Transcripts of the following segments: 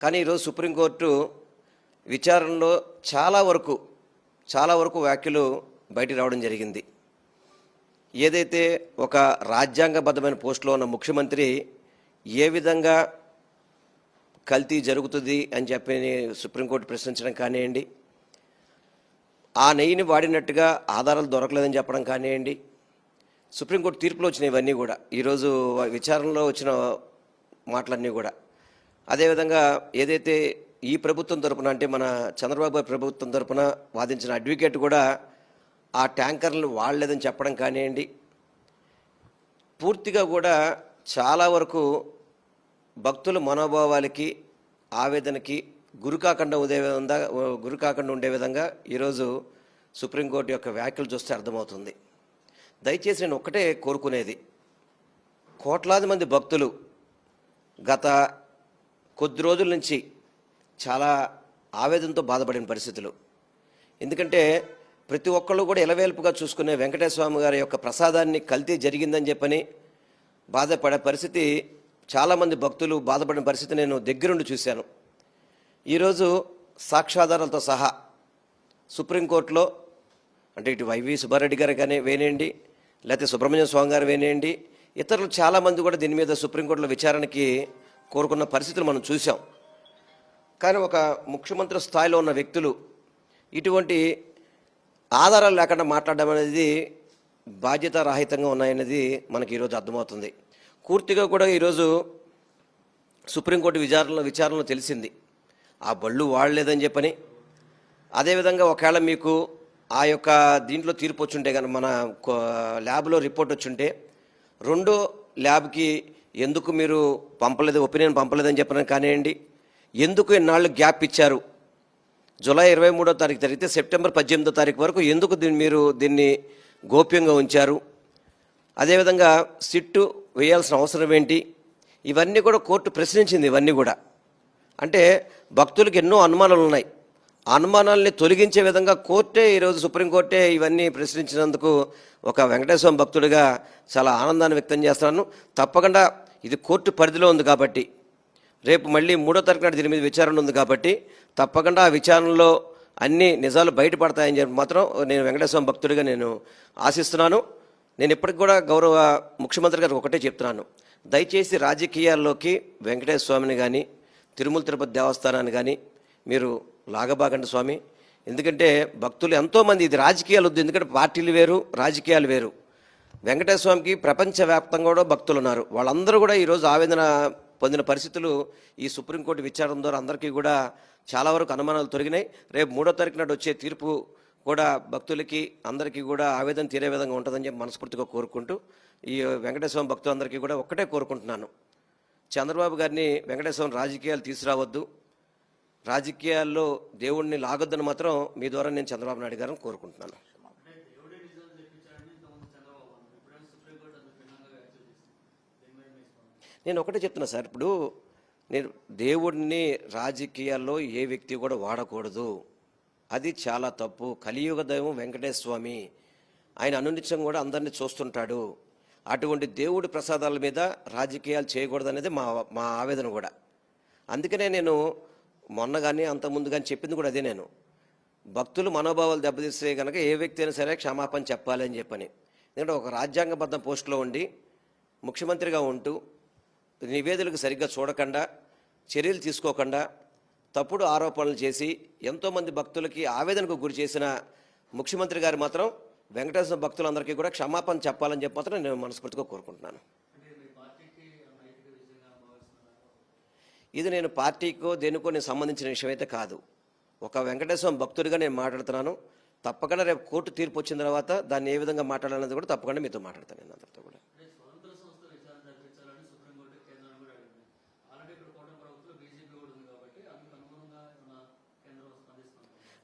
కానీ ఈరోజు సుప్రీంకోర్టు విచారణలో చాలా వరకు వ్యాఖ్యలు బయటికి రావడం జరిగింది. ఏదైతే ఒక రాజ్యాంగబద్ధమైన పోస్టులో ఉన్న ముఖ్యమంత్రి ఏ విధంగా కల్తీ జరుగుతుంది అని చెప్పి సుప్రీంకోర్టు ప్రశ్నించడం కానివ్వండి, ఆ నెయ్యిని వాడినట్టుగా ఆధారాలు దొరకలేదని చెప్పడం కానివ్వండి, సుప్రీంకోర్టు తీర్పులో వచ్చిన ఇవన్నీ కూడా ఈరోజు విచారణలో వచ్చిన మాటలన్నీ కూడా, అదేవిధంగా ఏదైతే ఈ ప్రభుత్వం తరపున అంటే మన చంద్రబాబు ప్రభుత్వం తరపున వాదించిన అడ్వకేట్ కూడా ఆ ట్యాంకర్లు వాడలేదని చెప్పడం కానివ్వండి, పూర్తిగా కూడా చాలా వరకు భక్తుల మనోభావాలకి ఆవేదనకి గురి కాకుండా ఉండే విధంగా ఈరోజు సుప్రీంకోర్టు యొక్క వ్యాఖ్యలు చూస్తే అర్థమవుతుంది. దయచేసి నేను ఒక్కటే కోరుకునేది, కోట్లాది మంది భక్తులు గత కొద్ది రోజుల నుంచి చాలా ఆవేదనతో బాధపడిన పరిస్థితులు. ఎందుకంటే ప్రతి ఒక్కళ్ళు కూడా ఎలవేల్పుగా చూసుకునే వెంకటేశ్వర స్వామి గారి యొక్క ప్రసాదాన్ని కల్తీ జరిగిందని చెప్పని బాధపడే పరిస్థితి, చాలామంది భక్తులు బాధపడిన పరిస్థితి నేను దగ్గరుండి చూశాను. ఈరోజు సాక్ష్యాధారాలతో సహా సుప్రీంకోర్టులో అంటే ఇటు వైవి సుబ్బారెడ్డి గారు కానీ వేనేయండి, లేకపోతే సుబ్రహ్మణ్య స్వామి గారు వేనేయండి, ఇతరులు చాలామంది కూడా దీని మీద సుప్రీంకోర్టులో విచారణకి కోరుకున్న పరిస్థితులు మనం చూసాం. కానీ ఒక ముఖ్యమంత్రి స్థాయిలో ఉన్న వ్యక్తులు ఇటువంటి ఆధారాలు లేకుండా మాట్లాడడం అనేది బాధ్యతారాహితంగా ఉన్నాయనేది మనకి ఈరోజు అర్థమవుతుంది. పూర్తిగా కూడా ఈరోజు సుప్రీంకోర్టు విచారణలో తెలిసింది ఆ బళ్ళు వాడలేదని చెప్పని. అదేవిధంగా ఒకవేళ మీకు ఆ యొక్క దీంట్లో తీర్పు వచ్చుంటే కనుక మన ల్యాబ్లో రిపోర్ట్ వచ్చుంటే రెండో ల్యాబ్కి ఎందుకు మీరు ఒపీనియన్ పంపలేదని చెప్పడం కానివ్వండి, ఎందుకు ఇన్నాళ్ళు గ్యాప్ ఇచ్చారు, జూలై 23వ తారీఖు జరిగితే సెప్టెంబర్ 18వ తారీఖు వరకు ఎందుకు మీరు దీన్ని గోప్యంగా ఉంచారు, అదేవిధంగా సిట్టు వేయాల్సిన అవసరం ఏంటి, ఇవన్నీ కూడా కోర్టు ప్రశ్నించింది. ఇవన్నీ కూడా అంటే భక్తులకు ఎన్నో అనుమానాలు ఉన్నాయి. ఆ అనుమానాలని తొలగించే విధంగా కోర్టే ఈరోజు సుప్రీంకోర్టే ఇవన్నీ ప్రశ్నించినందుకు ఒక వెంకటేశ్వర భక్తుడిగా చాలా ఆనందాన్ని వ్యక్తం చేస్తున్నాను. తప్పకుండా ఇది కోర్టు పరిధిలో ఉంది కాబట్టి, రేపు మళ్ళీ 3వ తారీఖు నాడు దీని మీద విచారణ ఉంది కాబట్టి తప్పకుండా ఆ విచారణలో అన్ని నిజాలు బయటపడతాయని చెప్పి మాత్రం నేను వెంకటేశ్వర భక్తుడిగా నేను ఆశిస్తున్నాను. నేను ఇప్పటికి కూడా గౌరవ ముఖ్యమంత్రి గారికి ఒకటే చెప్తున్నాను, దయచేసి రాజకీయాల్లోకి వెంకటేశ్వర స్వామిని కానీ తిరుమల తిరుపతి దేవస్థానాన్ని కానీ మీరు లాగబాగండి స్వామి. ఎందుకంటే భక్తులు ఎంతోమంది, ఇది రాజకీయాలు వద్దు, ఎందుకంటే పార్టీలు వేరు రాజకీయాలు వేరు. వెంకటేశ్వర స్వామికి ప్రపంచవ్యాప్తంగా కూడా భక్తులు ఉన్నారు. వాళ్ళందరూ కూడా ఈరోజు ఆవేదన పొందిన పరిస్థితులు ఈ సుప్రీంకోర్టు విచారణ ద్వారా అందరికీ కూడా చాలా వరకు అనుమానాలు తొలగినాయి. రేపు 3వ తారీఖు నాడు వచ్చే తీర్పు కూడా భక్తులకి అందరికీ కూడా ఆవేదన తీరే విధంగా ఉంటుందని చెప్పి మనస్ఫూర్తిగా కోరుకుంటూ ఈ వెంకటేశ్వర భక్తులందరికీ కూడా ఒక్కటే కోరుకుంటున్నాను, చంద్రబాబు గారిని వెంకటేశ్వరం రాజకీయాలు తీసుకురావద్దు, రాజకీయాల్లో దేవుడిని లాగొద్దని మాత్రం మీ ద్వారా నేను చంద్రబాబు నాయుడు గారిని కోరుకుంటున్నాను. నేను ఒకటే చెప్తున్నా సార్, ఇప్పుడు నేను దేవుడిని రాజకీయాల్లో ఏ వ్యక్తి కూడా వాడకూడదు, అది చాలా తప్పు. కలియుగ దైవం వెంకటేశ్వర స్వామి, ఆయన అనునిత్యం కూడా అందరినీ చూస్తుంటాడు. అటువంటి దేవుడి ప్రసాదాల మీద రాజకీయాలు చేయకూడదు అనేది మా ఆవేదన కూడా. అందుకనే నేను మొన్న కానీ అంతకుముందు కానీ చెప్పింది కూడా అదే, నేను భక్తులు మనోభావాలు దెబ్బతీస్తే కనుక ఏ వ్యక్తి అయినా సరే క్షమాపణ చెప్పాలి అని చెప్పని. ఎందుకంటే ఒక రాజ్యాంగబద్ధ పోస్టులో ఉండి ముఖ్యమంత్రిగా ఉంటూ నివేదికలకు సరిగ్గా చూడకుండా, చర్యలు తీసుకోకుండా, తప్పుడు ఆరోపణలు చేసి ఎంతోమంది భక్తులకి ఆవేదనకు గురి చేసిన ముఖ్యమంత్రి గారు మాత్రం వెంకటేశ్వర భక్తులందరికీ కూడా క్షమాపణ చెప్పాలని చెప్పి మాత్రం నేను మనస్ఫూర్తిగా కోరుకుంటున్నాను. ఇది నేను పార్టీకో దేనికో నేను సంబంధించిన విషయం అయితే కాదు, ఒక వెంకటేశ్వర భక్తుడిగా నేను మాట్లాడుతున్నాను. తప్పకుండా రేపు కోర్టు తీర్పు వచ్చిన తర్వాత దాన్ని ఏ విధంగా మాట్లాడాలనేది కూడా తప్పకుండా మీతో మాట్లాడతాను. నేను అందరితో కూడా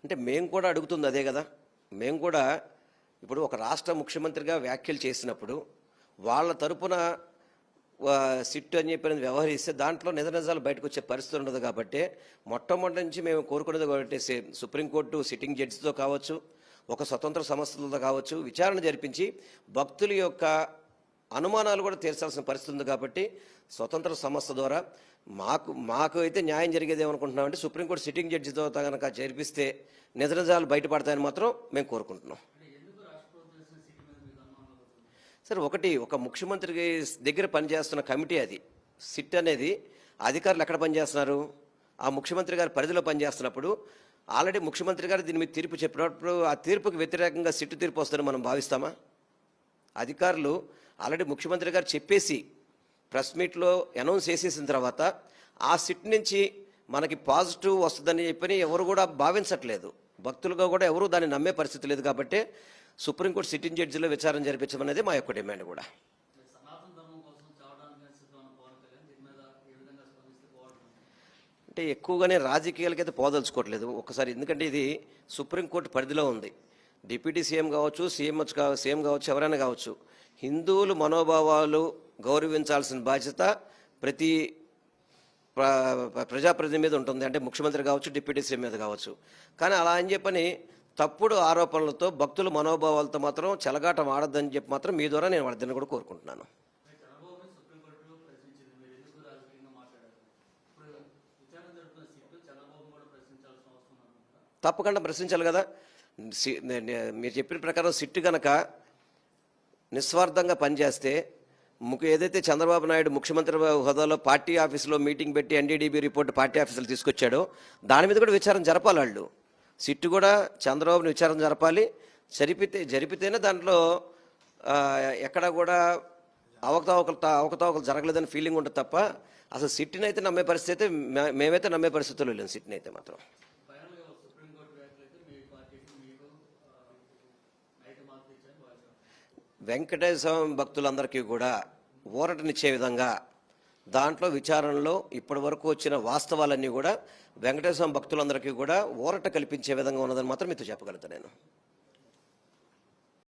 అంటే మేము కూడా అడుగుతుంది అదే కదా. మేము కూడా ఇప్పుడు ఒక రాష్ట్ర ముఖ్యమంత్రిగా వ్యాఖ్యలు చేసినప్పుడు వాళ్ళ తరపున సిట్ అని చెప్పి వ్యవహరిస్తే దాంట్లో నిజాలు బయటకు వచ్చే పరిస్థితి ఉండదు. కాబట్టి మొట్టమొదటి నుంచి మేము కోరుకునేది కాబట్టి సుప్రీంకోర్టు సిట్టింగ్ జడ్జితో కావచ్చు, ఒక స్వతంత్ర సంస్థలతో కావచ్చు విచారణ జరిపించి భక్తుల యొక్క అనుమానాలు కూడా తీర్చాల్సిన పరిస్థితి ఉంది. కాబట్టి స్వతంత్ర సంస్థ ద్వారా మాకు అయితే న్యాయం జరిగేది ఏమనుకుంటున్నామంటే సుప్రీంకోర్టు సిట్టింగ్ జడ్జితో కనుక చేర్పిస్తే నిజ నిజాలు బయటపడతాయని మాత్రం మేము కోరుకుంటున్నాం. సరే, ఒక ముఖ్యమంత్రి దగ్గర పనిచేస్తున్న కమిటీ అది. సిట్ అనేది అధికారులు ఎక్కడ పనిచేస్తున్నారు? ఆ ముఖ్యమంత్రి గారి పరిధిలో పనిచేస్తున్నప్పుడు ఆల్రెడీ ముఖ్యమంత్రి గారు దీని మీద తీర్పు చెప్పినప్పుడు ఆ తీర్పుకి వ్యతిరేకంగా సిట్టు తీర్పు వస్తుందని మనం భావిస్తామా? అధికారులు ఆల్రెడీ ముఖ్యమంత్రి గారు చెప్పేసి ప్రెస్ మీట్లో అనౌన్స్ చేసేసిన తర్వాత ఆ సిట్ నుంచి మనకి పాజిటివ్ వస్తుందని చెప్పని ఎవరు కూడా భావించట్లేదు. భక్తులుగా కూడా ఎవరు దాన్ని నమ్మే పరిస్థితి లేదు. కాబట్టి సుప్రీంకోర్టు సిట్టింగ్ జడ్జిలో విచారణ జరిపించమనేది మా యొక్క డిమాండ్ కూడా. అంటే ఎక్కువగానే రాజకీయాలకైతే పోదలుచుకోవట్లేదు ఒకసారి, ఎందుకంటే ఇది సుప్రీంకోర్టు పరిధిలో ఉంది. డిప్యూటీ సీఎం కావచ్చు, సీఎం కావచ్చు, ఎవరైనా కావచ్చు, హిందువులు మనోభావాలు గౌరవించాల్సిన బాధ్యత ప్రతి ప్రజాప్రతినిధి మీద ఉంటుంది. అంటే ముఖ్యమంత్రి కావచ్చు, డిప్యూటీ సీఎం మీద కావచ్చు. కానీ అలా అని చెప్పని తప్పుడు ఆరోపణలతో భక్తుల మనోభావాలతో మాత్రం చెలగాటం ఆడద్దని చెప్పి మాత్రం మీ ద్వారా నేను వాళ్ళిద్దరిని కూడా కోరుకుంటున్నాను. తప్పకుండా ప్రశ్నించాలి కదా. మీరు చెప్పిన ప్రకారం సిట్టు కనుక నిస్వార్థంగా పనిచేస్తే ఏదైతే చంద్రబాబు నాయుడు ముఖ్యమంత్రి హోదాలో పార్టీ ఆఫీసులో మీటింగ్ పెట్టి ఎన్డీడీబీ రిపోర్ట్ పార్టీ ఆఫీసులు తీసుకొచ్చాడో దాని మీద కూడా విచారణ జరపాలి. వాళ్ళు సిట్టు కూడా చంద్రబాబుని విచారణ జరపాలి. జరిపితేనే దాంట్లో ఎక్కడ కూడా అవకతవకలు జరగలేదని ఫీలింగ్ ఉంటుంది తప్ప అసలు సిట్టిని అయితే నమ్మే పరిస్థితి అయితే మేమైతే నమ్మే పరిస్థితుల్లో లేము. సిట్టిని అయితే మాత్రం వెంకటేశ్వర భక్తులందరికీ కూడా ఊరటనిచ్చే విధంగా దాంట్లో విచారణలో ఇప్పటి వరకు వచ్చిన వాస్తవాలన్నీ కూడా వెంకటేశ్వర భక్తులందరికీ కూడా ఊరట కల్పించే విధంగా ఉన్నదని మాత్రం మీతో చెప్పగలుగుతాను నేను.